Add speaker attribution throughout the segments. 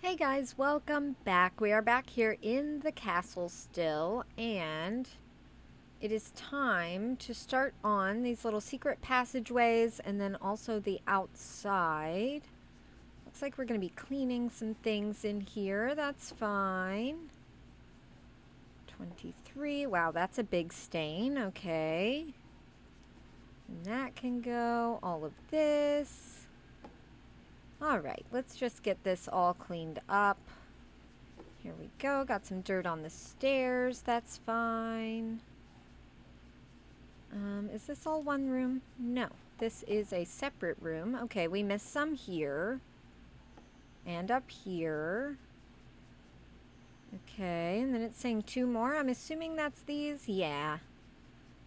Speaker 1: Hey guys, welcome back. We are back here in the castle still, and it is time to start on these little secret passageways and then also the outside. Looks like we're going to be cleaning some things in here. That's fine. 23. Wow, that's a big stain. Okay. And that can go. All of this. All right, let's just get this all cleaned up. Here we go. Got some dirt on the stairs. That's fine. Is this all one room? No. This is a separate room. Okay, we missed some here. And up here. Okay, and then it's saying two more. I'm assuming that's these. Yeah.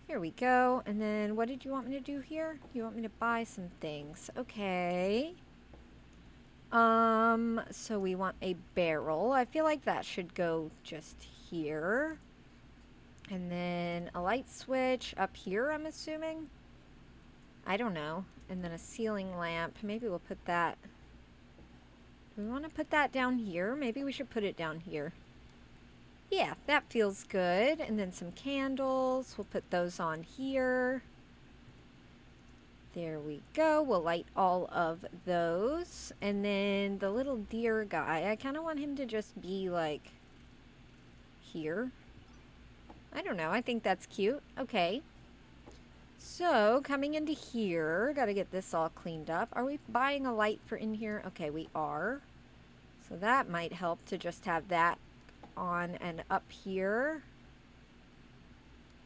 Speaker 1: Here we go. And then what did you want me to do here? You want me to buy some things. Okay. So we want a barrel. I feel like that should go just here. And then a light switch up here, I'm assuming. I don't know. And then a ceiling lamp. Maybe we'll put that. Do we want to put that down here? Maybe we should put it down here. Yeah, that feels good. And then some candles. We'll put those on here. There we go. We'll light all of those. And then the little deer guy, I kind of want him to just be like here. I don't know. I think that's cute. Okay. So, coming into here, got to get this all cleaned up. Are we buying a light for in here? Okay, we are. So that might help to just have that on and up here.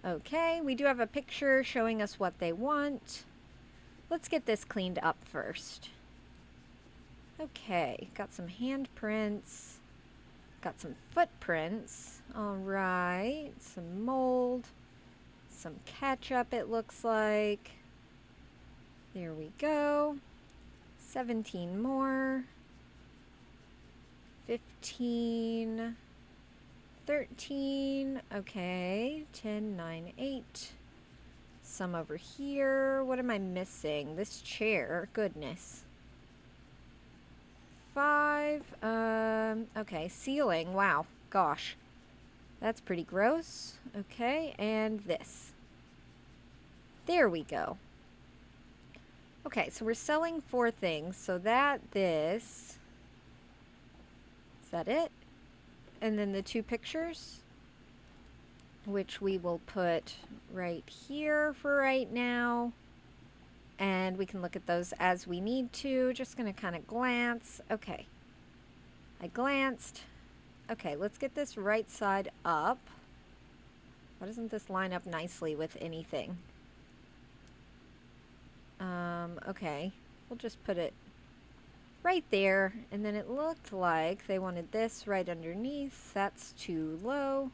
Speaker 1: Okay, we do have a picture showing us what they want. Let's get this cleaned up first. Okay, got some handprints. Got some footprints. All right, some mold. Some ketchup, it looks like. There we go. 17 more. 15. 13. Okay. 10, 9, 8. Some over here. What am I missing? This chair. Goodness. 5. Okay. Ceiling. Wow. Gosh. That's pretty gross. Okay. And this. There we go. Okay, so we're selling 4 things. So this. Is that it? And then the 2 pictures, which we will put right here for right now. And we can look at those as we need to. Just going to kind of glance. Okay. I glanced. Okay, let's get this right side up. Why doesn't this line up nicely with anything? Okay, we'll just put it right there, and then it looked like they wanted this right underneath. That's too low.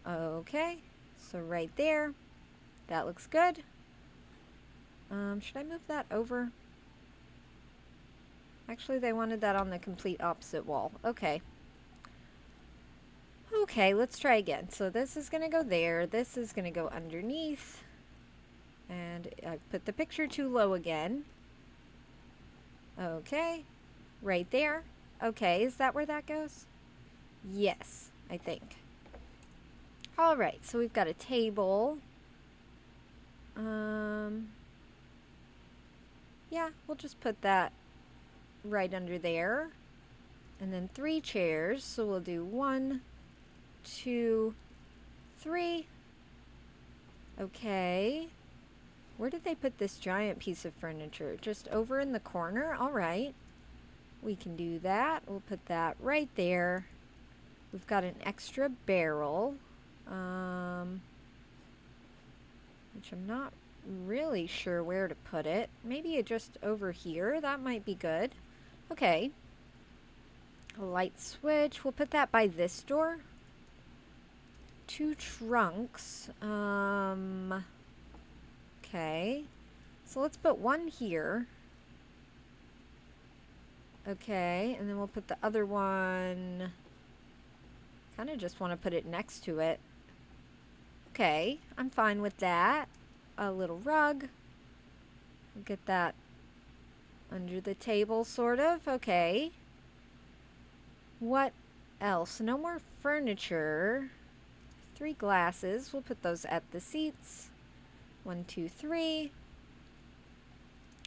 Speaker 1: Okay, so right there. That looks good. Should I move that over? Actually, they wanted that on the complete opposite wall. Okay. Okay, let's try again. So this is going to go there. This is going to go underneath. And I put the picture too low again. Okay, right there. Okay, is that where that goes? Yes, I think. All right, so we've got a table. Yeah, we'll just put that right under there. And then 3 chairs, so we'll do 1, 2, 3. Okay. Where did they put this giant piece of furniture? Just over in the corner? All right. We can do that. We'll put that right there. We've got an extra barrel, which I'm not really sure where to put it. Maybe just over here. That might be good. Okay. A light switch. We'll put that by this door. 2 trunks. Okay. So let's put 1 here. Okay, and then we'll put the other one. Kind of just want to put it next to it. Okay, I'm fine with that. A little rug. Get that under the table, sort of. Okay. What else? No more furniture. 3 glasses. We'll put those at the seats. 1, 2, 3.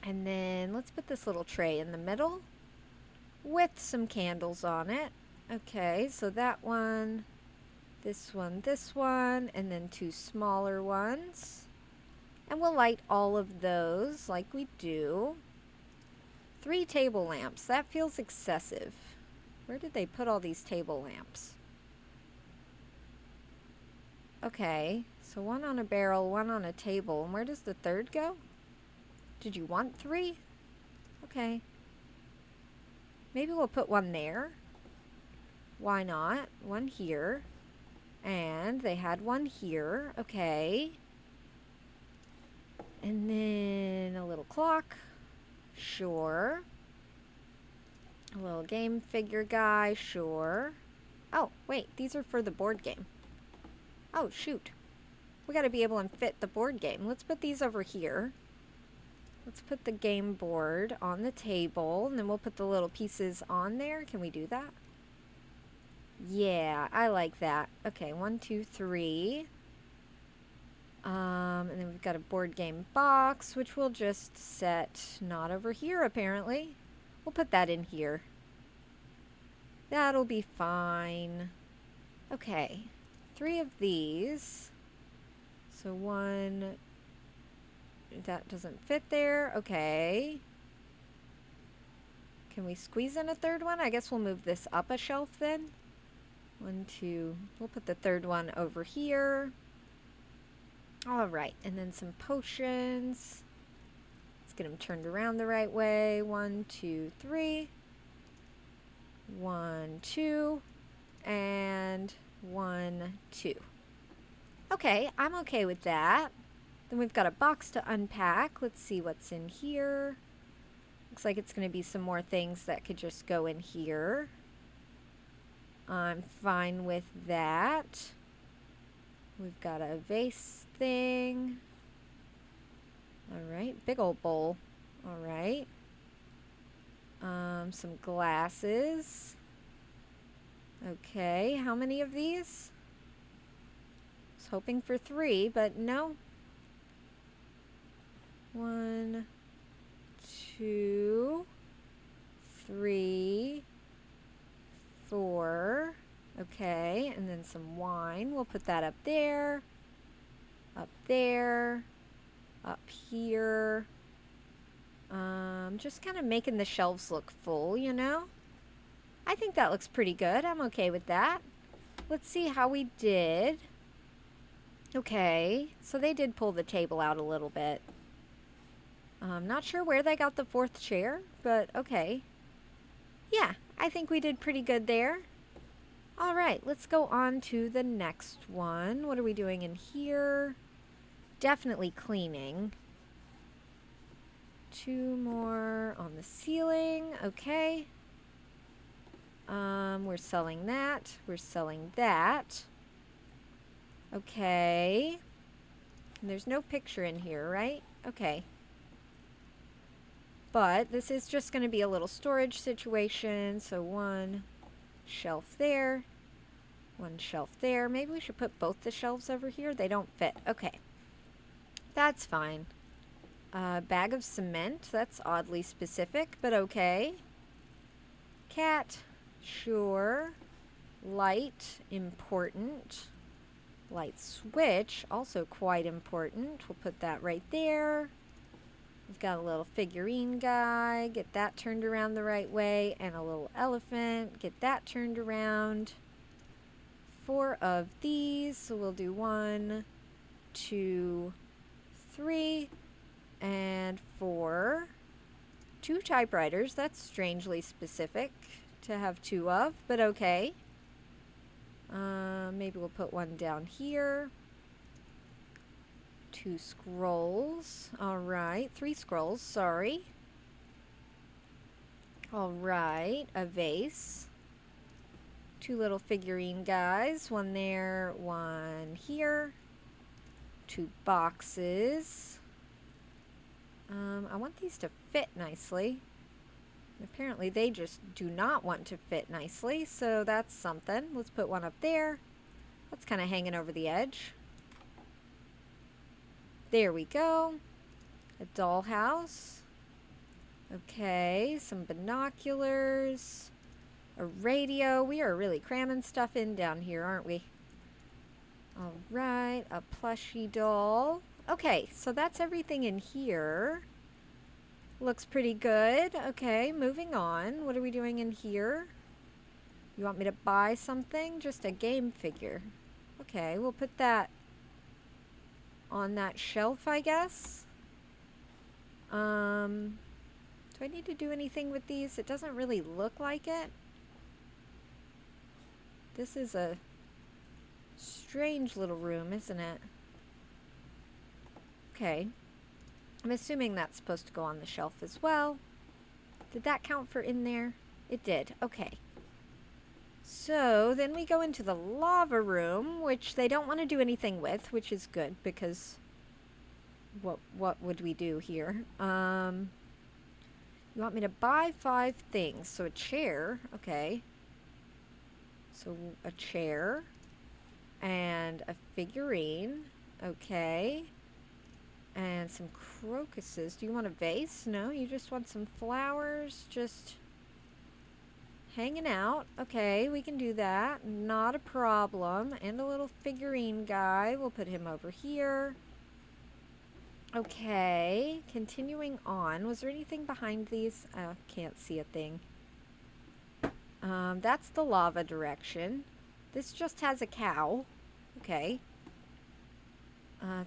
Speaker 1: And then let's put this little tray in the middle with some candles on it. Okay, so that one, this one, and then 2 smaller ones. And we'll light all of those like we do. 3 table lamps. That feels excessive. Where did they put all these table lamps? Okay, so 1 on a barrel, 1 on a table. And where does the third go? Did you want 3? Okay. Maybe we'll put 1 there. Why not? 1 here. And they had 1 here. Okay. And then a little clock. Sure. A little game figure guy. Sure. Oh, wait. These are for the board game. Oh, shoot. We got to be able to fit the board game. Let's put these over here. Let's put the game board on the table, and then we'll put the little pieces on there. Can we do that? Yeah, I like that. Okay, 1, 2, 3. And then we've got a board game box, which we'll just set not over here, apparently. We'll put that in here. That'll be fine. Okay, 3 of these. So 1, that doesn't fit there. Okay. Can we squeeze in a third one? I guess we'll move this up a shelf then. 1, 2. We'll put the third one over here. All right, and then some potions. Let's get them turned around the right way. 1, 2, 3. 1, 2. And 1, 2. Okay, I'm okay with that. Then we've got a box to unpack. Let's see what's in here. Looks like it's going to be some more things that could just go in here. I'm fine with that. We've got a vase thing. Alright, big old bowl. Alright. Some glasses. Okay, how many of these? I was hoping for 3, but no. 1, 2, 3, 4. Okay, and then some wine. We'll put that up there, up here. Just kind of making the shelves look full, you know? I think that looks pretty good. I'm okay with that. Let's see how we did. Okay, so they did pull the table out a little bit. I'm not sure where they got the 4th chair, but okay. Yeah, I think we did pretty good there. All right, let's go on to the next one. What are we doing in here? Definitely cleaning. 2 more on the ceiling. Okay. We're selling that. We're selling that. Okay. And there's no picture in here, right? Okay. But this is just going to be a little storage situation. So 1 shelf there. 1 shelf there. Maybe we should put both the shelves over here. They don't fit. Okay. That's fine. Bag of cement. That's oddly specific, but okay. Cat. Sure. Light. Important. Light switch. Also quite important. We'll put that right there. We've got a little figurine guy. Get that turned around the right way. And a little elephant. Get that turned around. 4 of these. So we'll do 1, 2, 3, and 4. 2 typewriters. That's strangely specific to have 2 of, but okay. Maybe we'll put 1 down here. 2 scrolls. All right. 3 scrolls. Sorry. All right. A vase. 2 little figurine guys. 1 there, 1 here. 2 boxes. I want these to fit nicely. Apparently they just do not want to fit nicely, so that's something. Let's put one up there. That's kind of hanging over the edge. There we go. A dollhouse. Okay, some binoculars. A radio. We are really cramming stuff in down here, aren't we? All right, a plushie doll. Okay, so that's everything in here. Looks pretty good. Okay, moving on. What are we doing in here? You want me to buy something? Just a game figure. Okay, we'll put that on that shelf, I guess. Do I need to do anything with these? It doesn't really look like it. This is a strange little room, isn't it? Okay. I'm assuming that's supposed to go on the shelf as well. Did that count for in there? It did. Okay. So then we go into the lava room, which they don't want to do anything with, which is good because what would we do here? You want me to buy 5 things. So a chair. Okay. So a chair and a figurine. Okay. And some crocuses. Do you want a vase? No, you just want some flowers just hanging out. Okay, we can do that. Not a problem. And a little figurine guy. We'll put him over here. Okay, continuing on. Was there anything behind these? I can't see a thing. That's the lava direction. This just has a cow. Okay.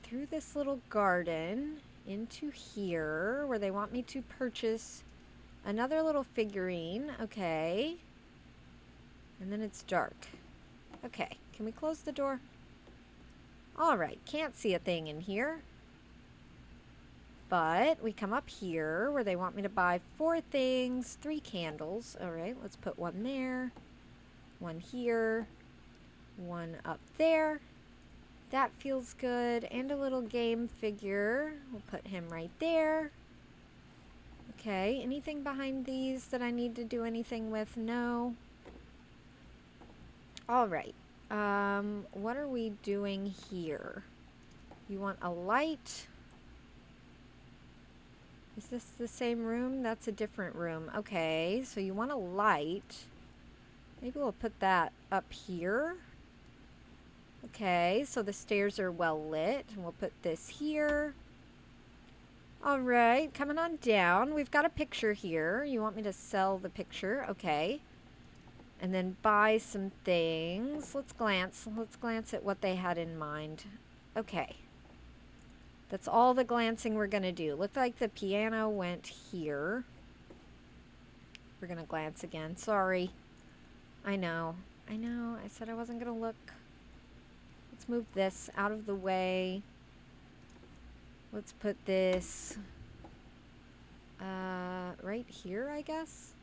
Speaker 1: Through this little garden into here where they want me to purchase another little figurine. Okay. And then it's dark. Okay. Can we close the door? Alright. Can't see a thing in here. But we come up here where they want me to buy 4 things, 3 candles. Alright. Let's put one there. One here. One up there. That feels good. And a little game figure. We'll put him right there. Okay, anything behind these that I need to do anything with? No. Alright. What are we doing here? You want a light? Is this the same room? That's a different room. Okay, so you want a light. Maybe we'll put that up here. Okay, so the stairs are well lit. And we'll put this here. Alright, coming on down. We've got a picture here. You want me to sell the picture? Okay. And then buy some things. Let's glance. Let's glance at what they had in mind. Okay. That's all the glancing we're going to do. Looked like the piano went here. We're going to glance again. Sorry. I know. I know. I said I wasn't going to look. Let's move this out of the way. Let's put this right here, I guess.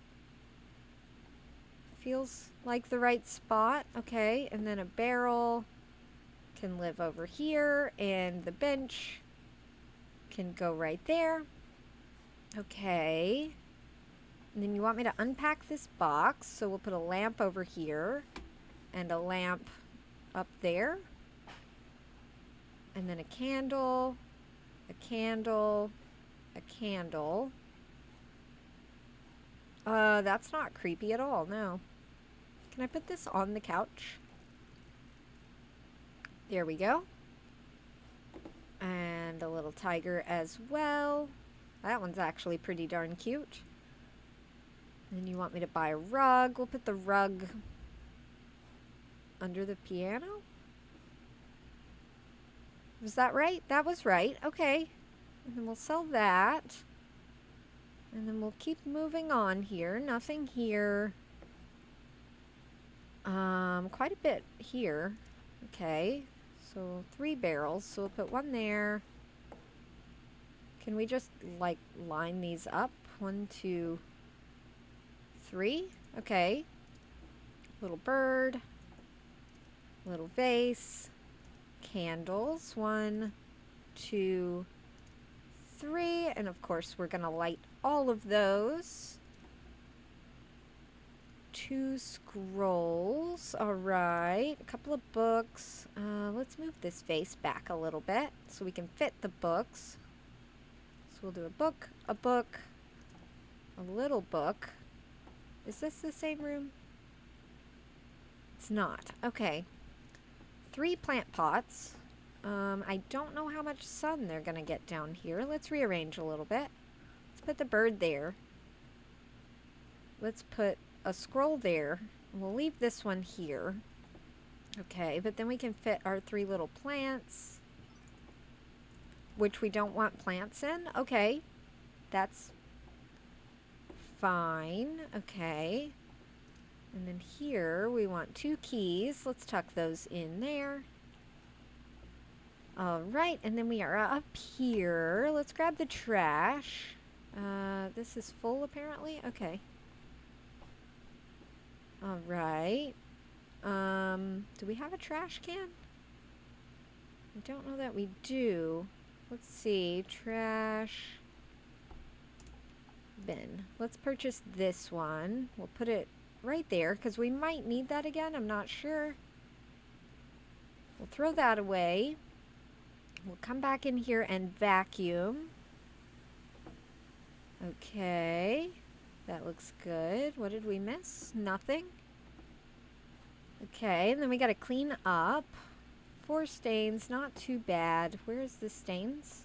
Speaker 1: Feels like the right spot. Okay, and then a barrel can live over here, and the bench can go right there. Okay. And then you want me to unpack this box, so we'll put a lamp over here and a lamp up there. And then a candle, a candle, a candle. That's not creepy at all, no. Can I put this on the couch? There we go. And a little tiger as well. That one's actually pretty darn cute. And then you want me to buy a rug. We'll put the rug under the piano. Was that right? That was right. Okay. And then we'll sell that. And then we'll keep moving on here. Nothing here. Quite a bit here. Okay. So 3 barrels. So we'll put one there. Can we just, like, line these up? 1, 2, 3. Okay. Little bird. Little vase. Candles. 1, 2, 3. And of course, we're going to light all of those. 2 scrolls. All right. A couple of books. Let's move this vase back a little bit so we can fit the books. So we'll do a book, a little book. Is this the same room? It's not. Okay. 3 plant pots. I don't know how much sun they're going to get down here. Let's rearrange a little bit. Let's put the bird there. Let's put a scroll there. We'll leave this one here. Okay, but then we can fit our 3 little plants, which we don't want plants in. Okay, that's fine. Okay. And then here we want 2 keys. Let's tuck those in there. All right, and then we are up here. Let's grab the trash. This is full apparently. Okay. All right. Do we have a trash can? I don't know that we do. Let's see. Trash bin. Let's purchase this one. We'll put it right there because we might need that again. I'm not sure. We'll throw that away. We'll come back in here and vacuum. Okay. That looks good. What did we miss? Nothing. Okay, and then we got to clean up. 4 stains, not too bad. Where's the stains?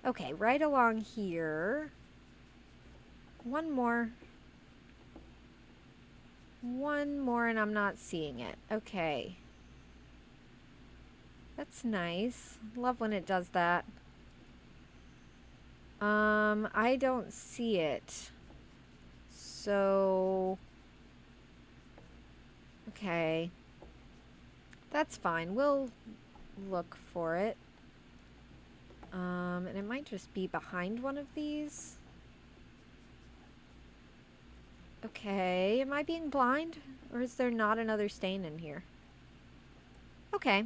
Speaker 1: Okay, right along here. One more. One more and I'm not seeing it. Okay. That's nice. Love when it does that. I don't see it. So, okay. That's fine. We'll look for it. And it might just be behind one of these. Okay. Am I being blind? Or is there not another stain in here? Okay.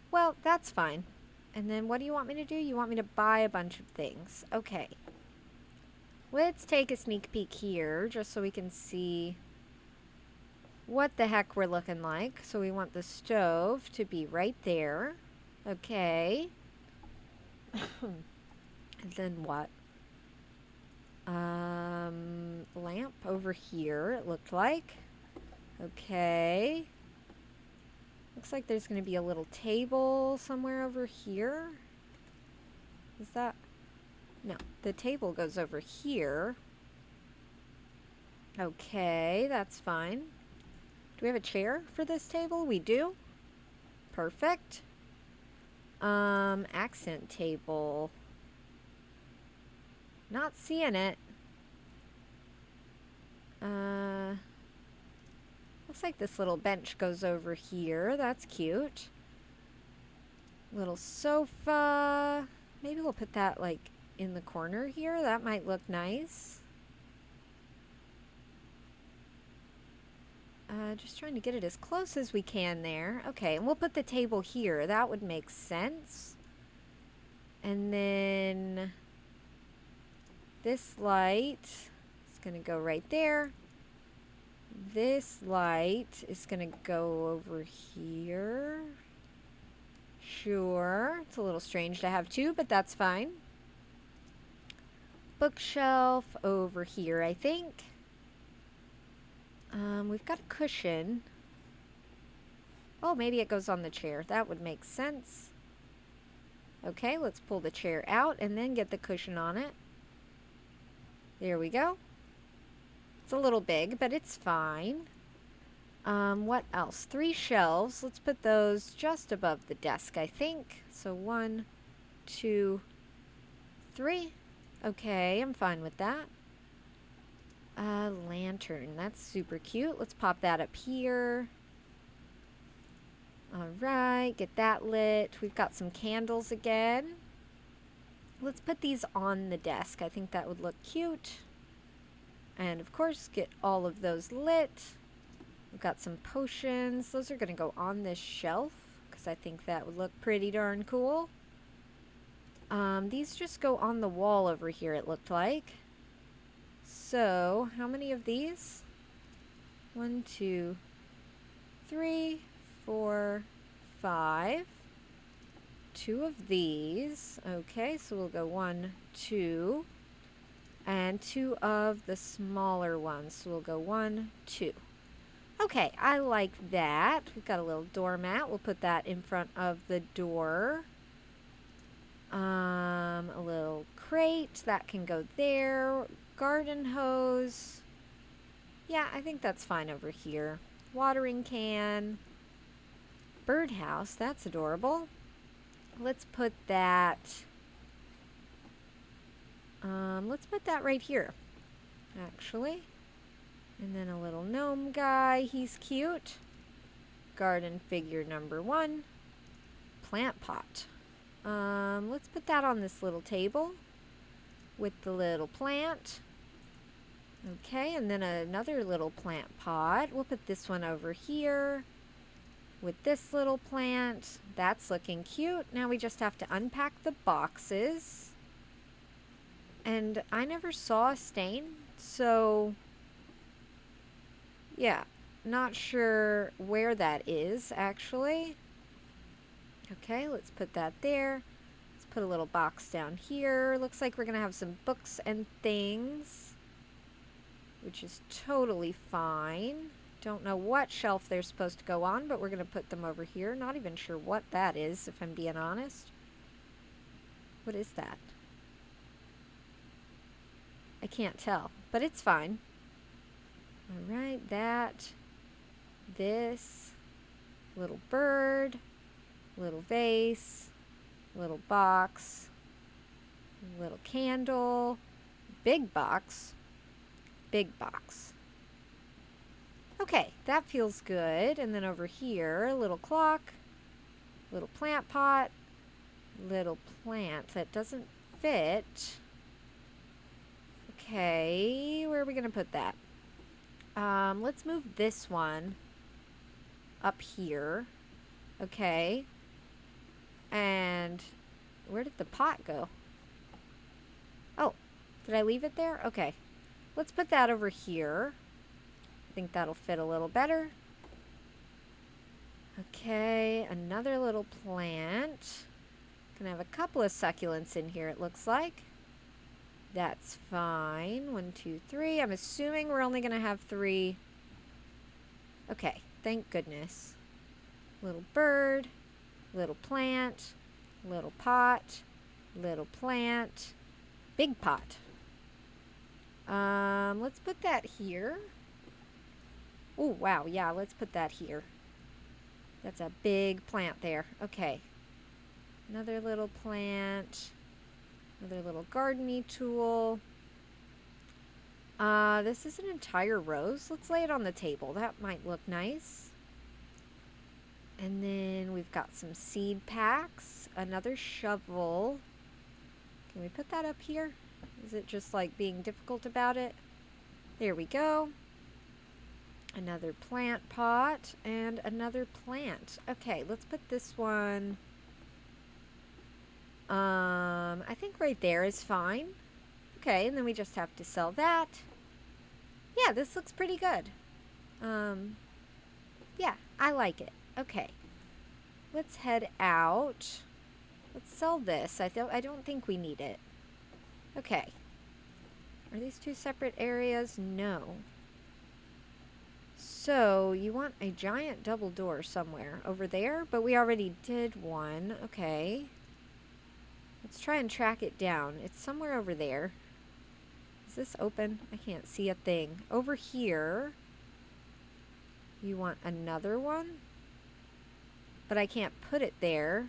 Speaker 1: Well, that's fine. And then what do you want me to do? You want me to buy a bunch of things. Okay. Let's take a sneak peek here just so we can see what the heck we're looking like. So we want the stove to be right there. Okay. And then what? Lamp over here, it looked like. Okay. Looks like there's going to be a little table somewhere over here. Is that? No, the table goes over here. Okay, that's fine. Do we have a chair for this table? We do. Perfect. Accent table. Not seeing it. Looks like this little bench goes over here. That's cute. Little sofa. Maybe we'll put that like in the corner here. That might look nice. Just trying to get it as close as we can there. Okay, and we'll put the table here. That would make sense. And then this light is going to go right there. This light is going to go over here. Sure. It's a little strange to have 2, but that's fine. Bookshelf over here, I think. We've got a cushion. Oh, maybe it goes on the chair. That would make sense. Okay, let's pull the chair out and then get the cushion on it. There we go. It's a little big, but it's fine. What else? 3 shelves. Let's put those just above the desk, I think. So 1, 2, 3. Okay, I'm fine with that. Lantern. That's super cute. Let's pop that up here. Alright, get that lit. We've got some candles again. Let's put these on the desk. I think that would look cute. And of course, get all of those lit. We've got some potions. Those are going to go on this shelf because I think that would look pretty darn cool. These just go on the wall over here, it looked like. So, how many of these? 1, 2, 3, 4, 5. 2 of these. Okay, so we'll go 1, 2. And 2 of the smaller ones. So we'll go 1, 2. Okay, I like that. We've got a little doormat. We'll put that in front of the door. A little crate that can go there. Garden hose. Yeah, I think that's fine over here. Watering can. Birdhouse, that's adorable. Let's put that. Let's put that right here, actually. And then a little gnome guy. He's cute. Garden figure number 1. Plant pot. Let's put that on this little table with the little plant. Okay, and then another little plant pot. We'll put this one over here with this little plant. That's looking cute. Now we just have to unpack the boxes. And I never saw a stain, so yeah, not sure where that is actually. Okay, let's put that there. Let's put a little box down here. Looks like we're gonna have some books and things, which is totally fine. Don't know what shelf they're supposed to go on, but we're gonna put them over here. Not even sure what that is, if I'm being honest. What is that? I can't tell, but it's fine. All right, that, this, little bird, little vase, little box, little candle, big box, big box. Okay, that feels good. And then over here, a little clock, little plant pot, little plant that doesn't fit. Okay, where are we going to put that? Let's move this one up here. Okay. And where did the pot go? Oh, did I leave it there? Okay. Let's put that over here. I think that'll fit a little better. Okay, another little plant. Gonna have a couple of succulents in here, it looks like. That's fine. 1, 2, 3. I'm assuming we're only going to have 3. Okay, thank goodness. Little bird, little plant, little pot, little plant, big pot. Let's put that here. Oh, wow, yeah, let's put that here. That's a big plant there. Okay. Another little plant. Another little gardening tool. This is an entire rose. Let's lay it on the table. That might look nice. And then we've got some seed packs. Another shovel. Can we put that up here? Is it just like being difficult about it? There we go. Another plant pot and another plant. Okay, let's put this one. I think right there is fine. Okay, and then we just have to sell that. Yeah, this looks pretty good. Yeah, I like it. Okay, let's head out. Let's sell this. I don't think we need it. Okay. Are these 2 separate areas? No. So, you want a giant double door somewhere over there, but we already did one. Okay. Let's try and track it down. It's somewhere over there. Is this open? I can't see a thing. Over here, you want another one, but I can't put it there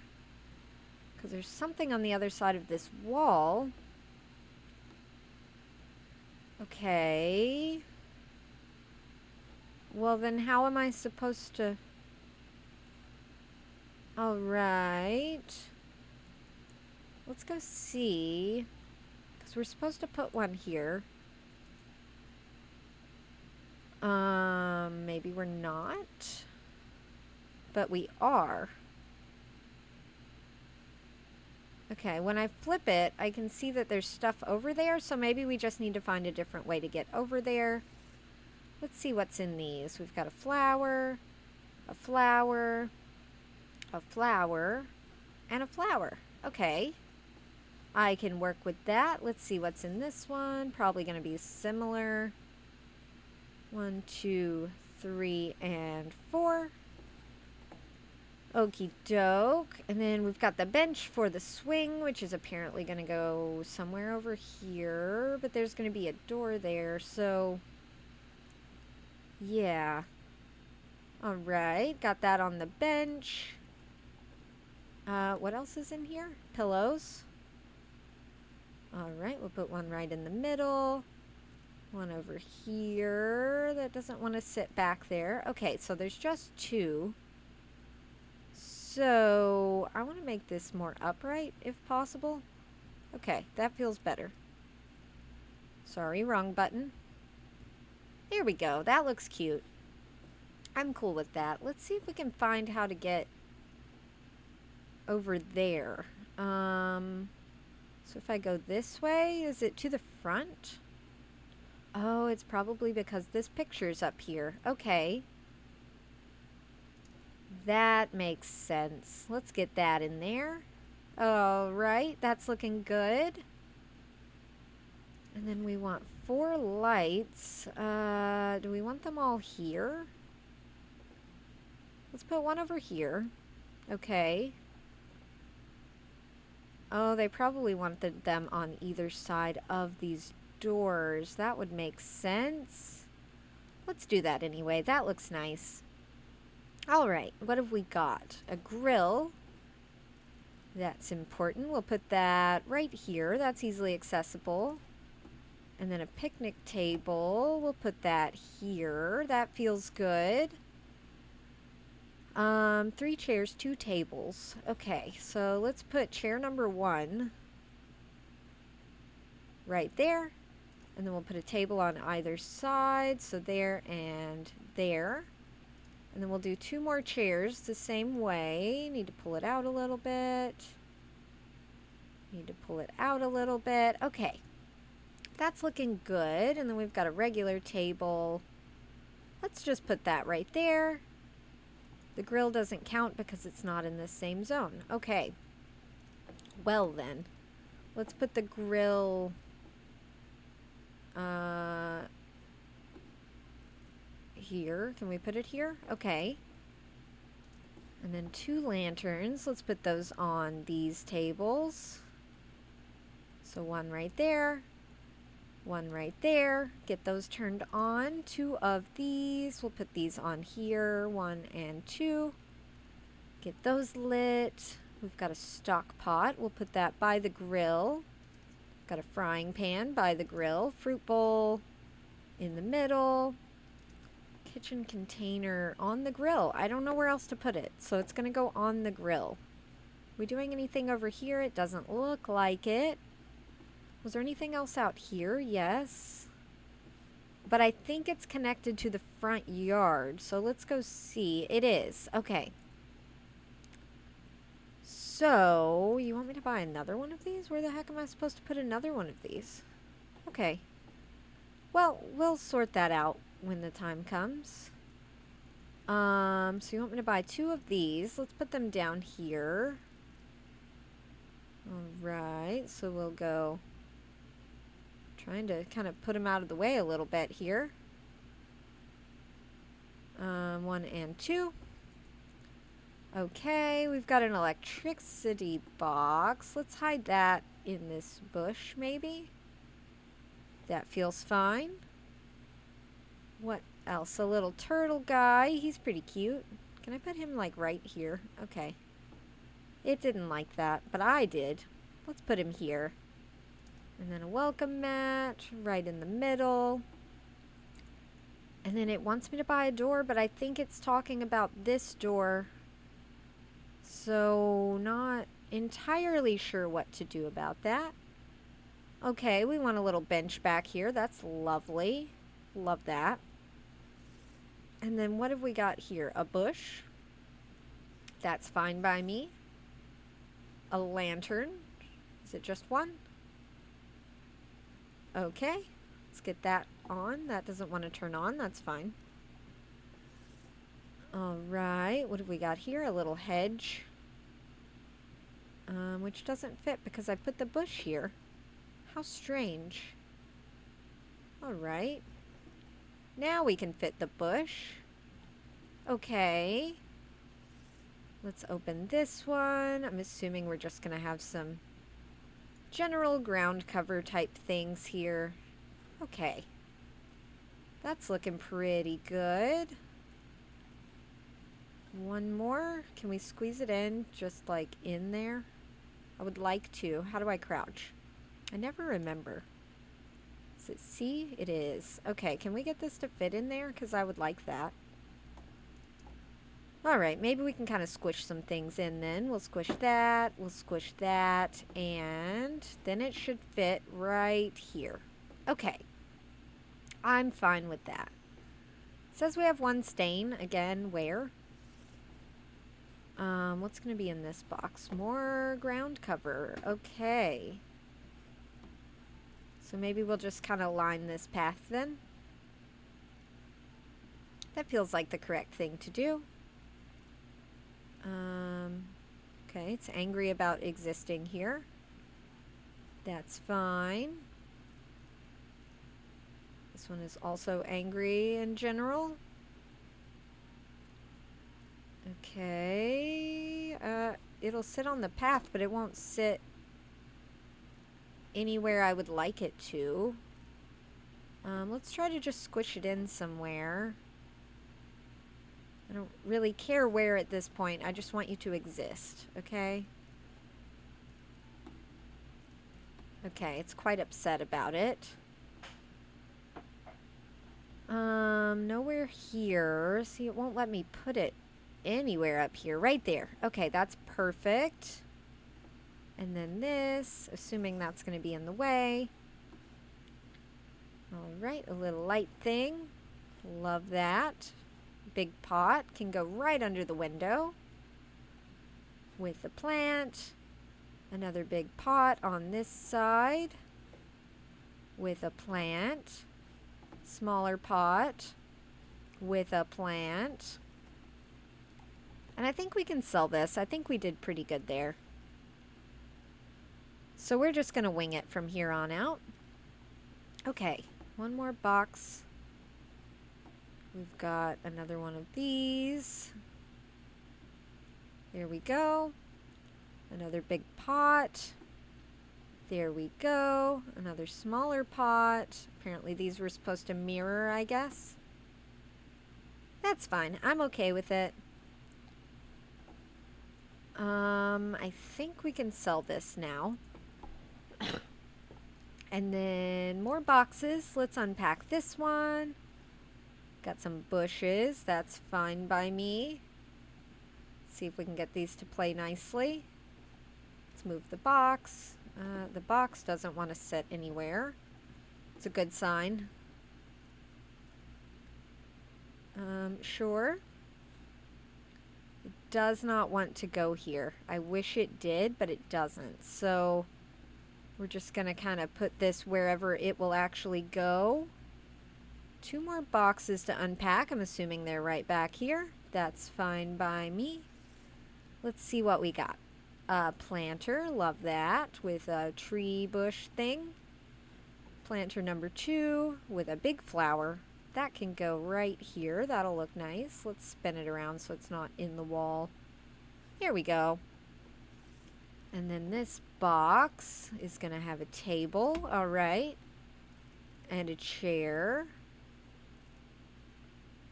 Speaker 1: because there's something on the other side of this wall. Okay. Well, then how am I supposed to... All right. Let's go see, because we're supposed to put one here. Maybe we're not, but we are. Okay, when I flip it, I can see that there's stuff over there, so maybe we just need to find a different way to get over there. Let's see what's in these. We've got a flower, a flower, a flower, and a flower. Okay, I can work with that. Let's see what's in this one. Probably going to be similar. 1, 2, 3, and 4. Okie doke. And then we've got the bench for the swing, which is apparently going to go somewhere over here. But there's going to be a door there, so yeah. Alright, got that on the bench. What else is in here? Pillows. Alright, we'll put one right in the middle. One over here that doesn't want to sit back there. Okay, so there's just 2. So I want to make this more upright if possible. Okay, that feels better. Sorry, wrong button. There we go. That looks cute. I'm cool with that. Let's see if we can find how to get over there. So if I go this way, is it to the front? Oh, it's probably because this picture's up here. Okay. That makes sense. Let's get that in there. Alright, that's looking good. And then we want 4 lights. Do we want them all here? Let's put one over here. Okay. Oh, they probably wanted them on either side of these doors. That would make sense. Let's do that anyway. That looks nice. Alright, what have we got? A grill. That's important. We'll put that right here. That's easily accessible. And then a picnic table. We'll put that here. That feels good. 3 chairs, 2 tables. Okay, so let's put chair number 1 right there. And then we'll put a table on either side. So there and there. And then we'll do 2 more chairs the same way. Need to pull it out a little bit. Need to pull it out a little bit. Okay. That's looking good. And then we've got a regular table. Let's just put that right there. The grill doesn't count because it's not in the same zone. Okay. Well then. Let's put the grill here. Can we put it here? Okay. And then 2 lanterns. Let's put those on these tables. So 1 right there. 1 right there. Get those turned on. 2 of these. We'll put these on here. 1 and 2. Get those lit. We've got a stock pot. We'll put that by the grill. Got a frying pan by the grill. Fruit bowl in the middle. Kitchen container on the grill. I don't know where else to put it, so it's going to go on the grill. We doing anything over here? It doesn't look like it. Was there anything else out here? Yes. But I think it's connected to the front yard, so let's go see. It is. Okay. So, you want me to buy another one of these? Where the heck am I supposed to put another one of these? Okay. Well, we'll sort that out when the time comes. So you want me to buy 2 of these. Let's put them down here. Alright, so we'll go... Trying to kind of put them out of the way a little bit here. 1 and 2. Okay, we've got an electricity box. Let's hide that in this bush, maybe. That feels fine. What else? A little turtle guy. He's pretty cute. Can I put him, like, right here? Okay. It didn't like that, but I did. Let's put him here. And then a welcome mat right in the middle. And then it wants me to buy a door, but I think it's talking about this door. So, not entirely sure what to do about that. Okay, we want a little bench back here. That's lovely. Love that. And then what have we got here? A bush. That's fine by me. A lantern. Is it just one? Okay, let's get that on. That doesn't want to turn on. That's fine. All right, what have we got here? A little hedge, which doesn't fit because I put the bush here. How strange. All right. Now we can fit the bush. Okay. Let's open this one. I'm assuming we're just going to have some general ground cover type things here. Okay. That's looking pretty good. One more. Can we squeeze it in just like in there? I would like to. How do I crouch? I never remember. Is it C? It is. Okay, can we get this to fit in there? Because I would like that. Alright, maybe we can kind of squish some things in then. We'll squish that, and then it should fit right here. Okay. I'm fine with that. It says we have one stain. Again, where? What's going to be in this box? More ground cover. Okay. So maybe we'll just kind of line this path then. That feels like the correct thing to do. Okay, it's angry about existing here. That's fine. This one is also angry in general. Okay, it'll sit on the path, but it won't sit anywhere I would like it to. Let's try to just squish it in somewhere. I don't really care where at this point. I just want you to exist, okay? Okay, it's quite upset about it. Nowhere here. See, it won't let me put it anywhere up here. Right there. Okay, that's perfect. And then this, assuming that's going to be in the way. Alright, a little light thing. Love that. Big pot can go right under the window with the plant. Another big pot on this side with a plant. Smaller pot with a plant. And I think we can sell this. I think we did pretty good there. So we're just going to wing it from here on out. Okay, one more box. We've got another one of these. There we go. Another big pot. There we go. Another smaller pot. Apparently these were supposed to mirror, I guess. That's fine. I'm okay with it. I think we can sell this now. And then more boxes. Let's unpack this one. Got some bushes. That's fine by me. See if we can get these to play nicely. Let's move the box. The box doesn't want to sit anywhere. It's a good sign. Sure. It does not want to go here. I wish it did, but it doesn't. So we're just going to kind of put this wherever it will actually go. Two more boxes to unpack. I'm assuming they're right back here. That's fine by me. Let's see what we got. A planter, love that, with a tree bush thing. Planter number 2 with a big flower. That can go right here. That'll look nice. Let's spin it around so it's not in the wall. Here we go. And then this box is going to have a table, all right, and a chair.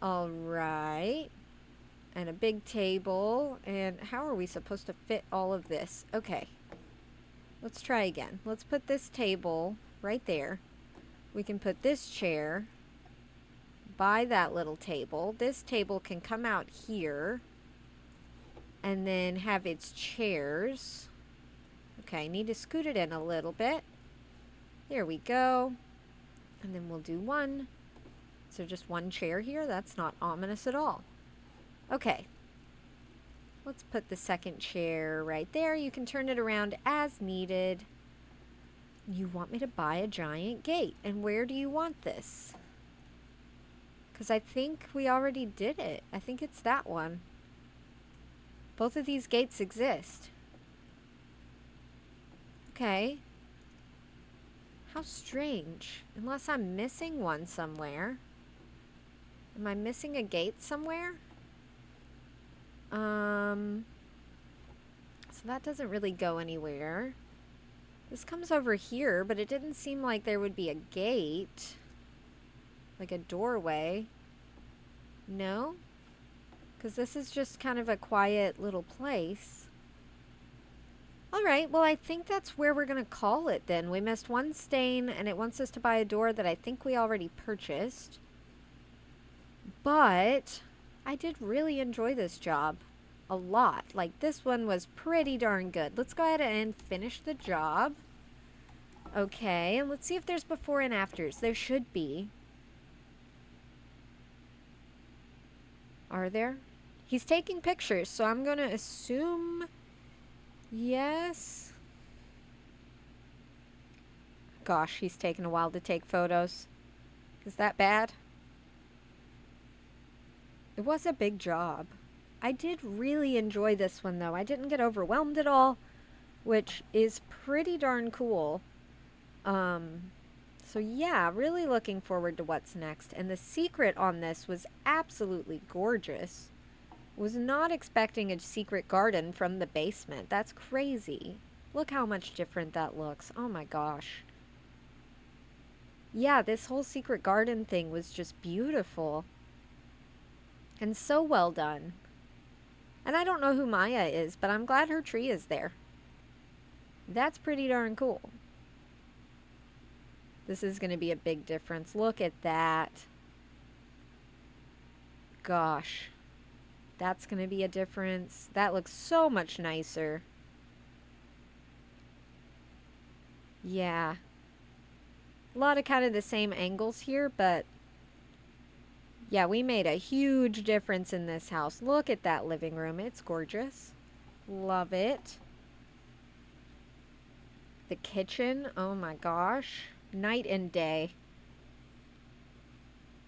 Speaker 1: All right. And a big table. And how are we supposed to fit all of this? Okay. Let's try again. Let's put this table right there. We can put this chair by that little table. This table can come out here and then have its chairs. Okay, need to scoot it in a little bit. There we go. And then we'll do one. So just one chair here? That's not ominous at all. Okay. Let's put the second chair right there. You can turn it around as needed. You want me to buy a giant gate. And where do you want this? Because I think we already did it. I think it's that one. Both of these gates exist. Okay. How strange. Unless I'm missing one somewhere. Am I missing a gate somewhere? So that doesn't really go anywhere. This comes over here, but it didn't seem like there would be a gate. Like a doorway. No? Because this is just kind of a quiet little place. Alright, well I think that's where we're going to call it then. We missed one stain, and it wants us to buy a door that I think we already purchased. But I did really enjoy this job. A lot. Like, this one was pretty darn good. Let's go ahead and finish the job. Okay, and let's see if there's before and afters. There should be. Are there? He's taking pictures, so I'm going to assume yes. Gosh, he's taking a while to take photos. Is that bad? It was a big job. I did really enjoy this one, though. I didn't get overwhelmed at all, which is pretty darn cool. So yeah, really looking forward to what's next. And the secret on this was absolutely gorgeous. Was not expecting a secret garden from the basement. That's crazy. Look how much different that looks. Oh my gosh. Yeah, this whole secret garden thing was just beautiful. And so well done. And I don't know who Maya is, but I'm glad her tree is there. That's pretty darn cool. This is going to be a big difference. Look at that. Gosh. That's going to be a difference. That looks so much nicer. Yeah. A lot of kind of the same angles here, but yeah, we made a huge difference in this house. Look at that living room. It's gorgeous. Love it. The kitchen. Oh my gosh. Night and day.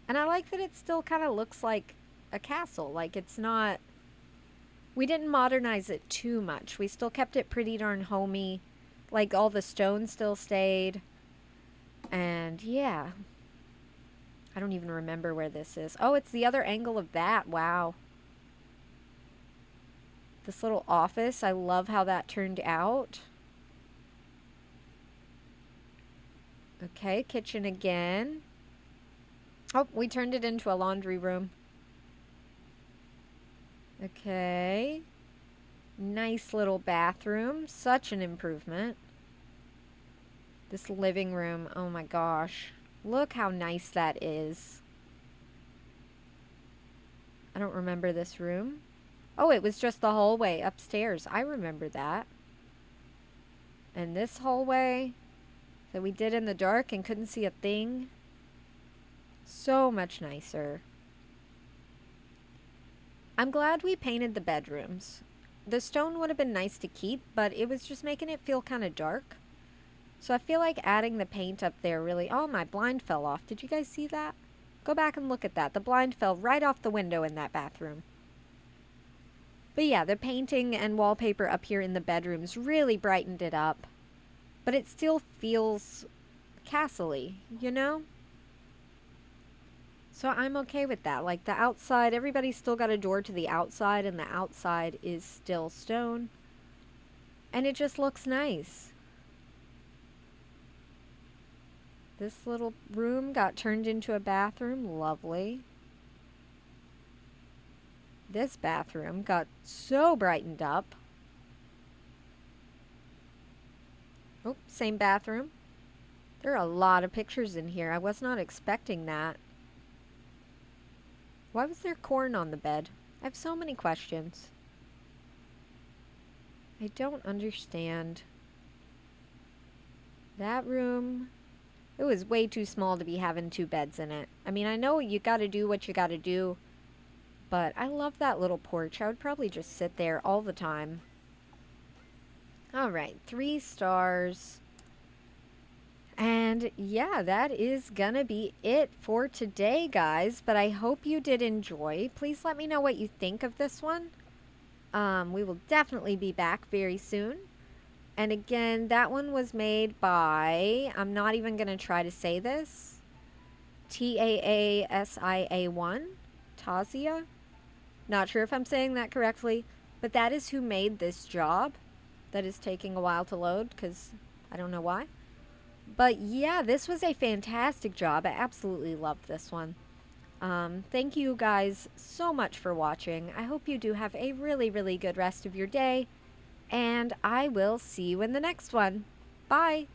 Speaker 1: And I like that it still kind of looks like a castle. Like, it's not... We didn't modernize it too much. We still kept it pretty darn homey. Like, all the stone still stayed. And yeah. I don't even remember where this is. Oh, it's the other angle of that. Wow. This little office. I love how that turned out. Okay, kitchen again. Oh, we turned it into a laundry room. Okay. Nice little bathroom. Such an improvement. This living room. Oh my gosh. Look how nice that is. I don't remember this room. Oh, it was just the hallway upstairs. I remember that. And this hallway that we did in the dark and couldn't see a thing. So much nicer. I'm glad we painted the bedrooms. The stone would have been nice to keep, but it was just making it feel kind of dark. So I feel like adding the paint up there really... Oh, my blind fell off. Did you guys see that? Go back and look at that. The blind fell right off the window in that bathroom. But yeah, the painting and wallpaper up here in the bedrooms really brightened it up. But it still feels castle-y, you know? So I'm okay with that. Like, the outside, everybody's still got a door to the outside, and the outside is still stone. And it just looks nice. This little room got turned into a bathroom. Lovely. This bathroom got so brightened up. Oh, same bathroom. There are a lot of pictures in here. I was not expecting that. Why was there corn on the bed? I have so many questions. I don't understand. That room... It was way too small to be having 2 beds in it. I mean, I know you gotta do what you gotta do, but I love that little porch. I would probably just sit there all the time. Alright, 3 stars. And yeah, that is gonna be it for today, guys. But I hope you did enjoy. Please let me know what you think of this one. We will definitely be back very soon. And again, that one was made by, I'm not even gonna try to say this, Taasia1, Tasia. Not sure if I'm saying that correctly, but that is who made this job. That is taking a while to load because I don't know why. But yeah, this was a fantastic job. I absolutely loved this one. Thank you guys so much for watching. I hope you do have a really, really good rest of your day. And I will see you in the next one. Bye.